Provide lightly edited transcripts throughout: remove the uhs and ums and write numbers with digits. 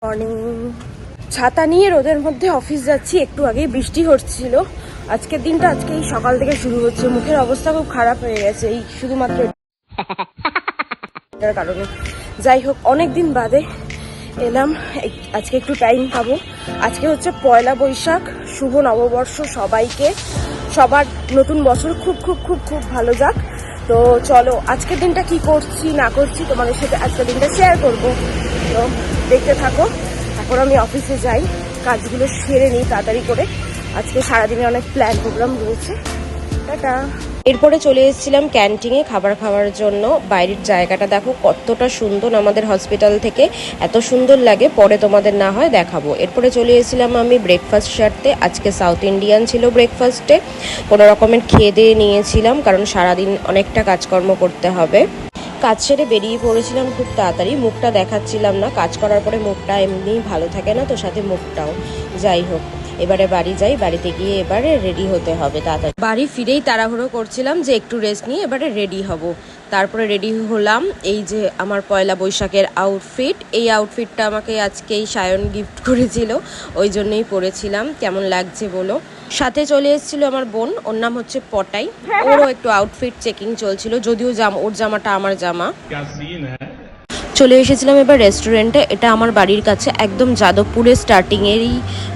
Morning. ছাতা নিয়ে রোদের মধ্যে অফিস যাচ্ছি। একটু আগে বৃষ্টি হচ্ছিল। আজকের দিনটা আজকে এই সকাল থেকে শুরু হচ্ছে। মুখের অবস্থা খুব খারাপ হয়ে গেছে এই শুধুমাত্র এটার কারণে। যাই হোক, অনেকদিন বাদে এলাম, আজকে একটু টাইম পাবো। আজকে হচ্ছে পয়লা বৈশাখ। শুভ নববর্ষ সবাইকে, সবার নতুন বছর খুব খুব খুব খুব ভালো যাক। তো চলো আজকের দিনটা কি করছি না করছি তোমাদের সাথে আজকের দিনটা শেয়ার করবো। তো দেখতে থাকো। এখন আমি অফিসে যাই, কাজগুলো সেরে নিই তাড়াতাড়ি করে। আজকে সারাদিনে অনেক প্ল্যান প্রোগ্রাম রয়েছে। টাটা। এরপরে চলে এসেছিলাম ক্যান্টিনে খাবার খাওয়ার জন্য। বাইরের জায়গাটা দেখো কতটা সুন্দর, আমাদের হসপিটাল থেকে এত সুন্দর লাগে, পরে তোমাদের না হয় দেখাবো। এরপরে চলে এসেছিলাম আমি ব্রেকফাস্ট সারতে। আজকে সাউথ ইন্ডিয়ান ছিল ব্রেকফাস্টে। কোনো রকমের খেয়ে দিয়ে নিয়েছিলাম, কারণ সারাদিন অনেকটা কাজকর্ম করতে হবে। কাজ সেরে বেরিয়ে পড়েছিলাম খুব তাড়াতাড়ি। মুখটা দেখাচ্ছিলাম না, কাজ করার পরে মুখটা এমনি ভালো থাকে না, তো সাথে মুখটাও। যাই হোক, এবারে বাড়ি যাই। বাড়িতে গিয়ে এবারে রেডি হতে হবে তাড়াতাড়ি। বাড়ি ফিরেই তাড়াহুড়ো করছিলাম যে একটু রেস্ট নিয়ে এবারে রেডি হব। তারপরে রেডি হলাম। এই যে আমার পয়লা বৈশাখের আউটফিট, এই আউটফিটটা আমাকে আজকেই সায়ন গিফট করেছিল, ওই জন্যই পরেছিলাম। কেমন লাগছে বলো। সাথে চলে এসেছিল আমার বোন, ওর নাম হচ্ছে পটাই। ওরও একটু আউটফিট চেকিং চলছিল, যদিও ওর জামাটা আমার জামা। চলে এসেছিলাম এবার রেস্টুরেন্টে। এটা আমার বাড়ির কাছে, একদম যাদবপুরের স্টার্টিংয়েরই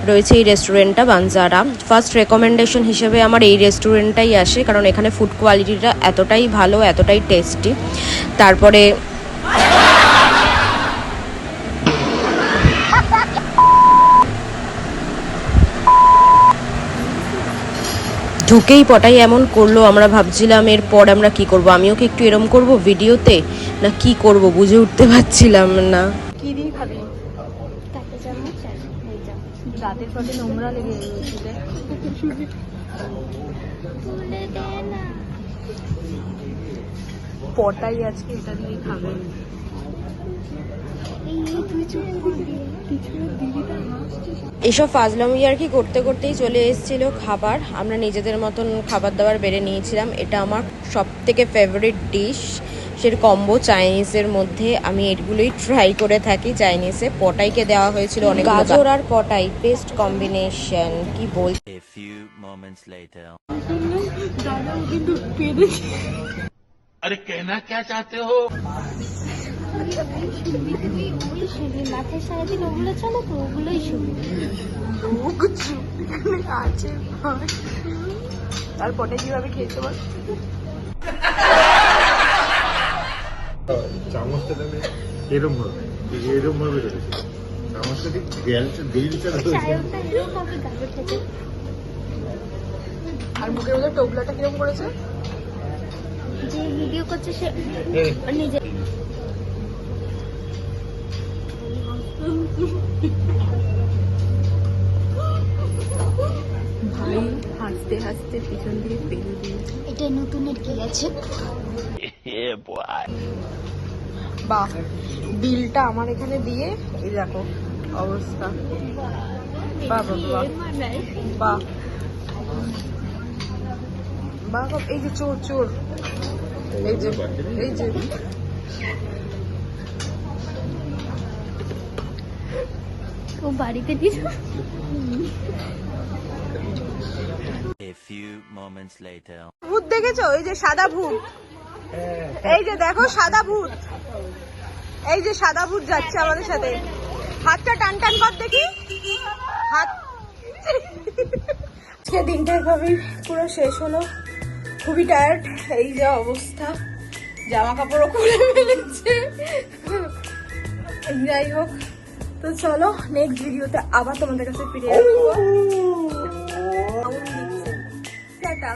রয়েছে এই রেস্টুরেন্টটা, বানজারা। ফার্স্ট রেকমেন্ডেশন হিসেবে আমার এই রেস্টুরেন্টটাই আসে, কারণ এখানে ফুড কোয়ালিটিটা এতটাই ভালো, এতটাই টেস্টি। তারপরে ঢুকেই পটাই এমন করলো, আমরা ভাবছিলাম এরপর আমরা কি করব। আমিও কি একটু এরম করব ভিডিওতে, না কি করব বুঝে উঠতে পারছিলাম না। কি দিয়ে খাবি? দাঁতের পথে নোংরা লেগে গেছে। পটাই আজকে এটা দিয়ে খাবে। এসব ফাজলামি আর কি করতে করতেই চলে এসেছিল খাবার। আমরা নিজেদের মতন খাবার দাবার বেড়ে নিয়েছিলাম। এটা আমার সব থেকে ফেভারিট ডিশ, সের কম্বো চাইনিজের মধ্যে। আমি এগুলোই ট্রাই করে থাকি চাইনিজে। পটাইকে দেওয়া হয়েছিল অনেক, গাজর আর পটাই বেস্ট কম্বিনেশন, কি বল। अरे कहना क्या चाहते हो? মাথায় সারাদিন ওগুলো চলে তো, ওগুলোই শুনি। তারপরে কিভাবে খেয়েছো বল? চামচটা দেবে এরম ভাবে, এরম ভাবে ধরেছে চামচটা ঠিক দিলটা আর মুখের মধ্যে টোবলাটা কিরকম করেছে? যে ভিডিও করছে সে নিজে। ভাই হাসতে হাসতে পিছন দিয়ে ফেলে দিয়েছে। এটা নতুনের কি আছে? বাহ, বিলটা আমার এখানে দিয়ে এই দেখো অবস্থা। বাহ বাহ বাহ বাহ বাহ। এই যে চোর চোর, এই যে এই যে ও বাড়িতে দিয়ে ভূত দেখেছো? এই যে সাদা ভূত, এই যে দেখো সাদা ভূত, এই যে সাদা ভূত যাচ্ছে আমাদের সাথে। হাতটা টান টান কর দেখি, হাত। আজকে দিনটা এভাবেই পুরো শেষ হলো। খুবই টায়ার্ড, এই যে অবস্থা, জামা কাপড়ও খুলে ফেলেছে। যাই হোক, তো চলো নেক্সট ভিডিওতে আবার তোমাদের কাছে ফিরে আসবো। টাটা।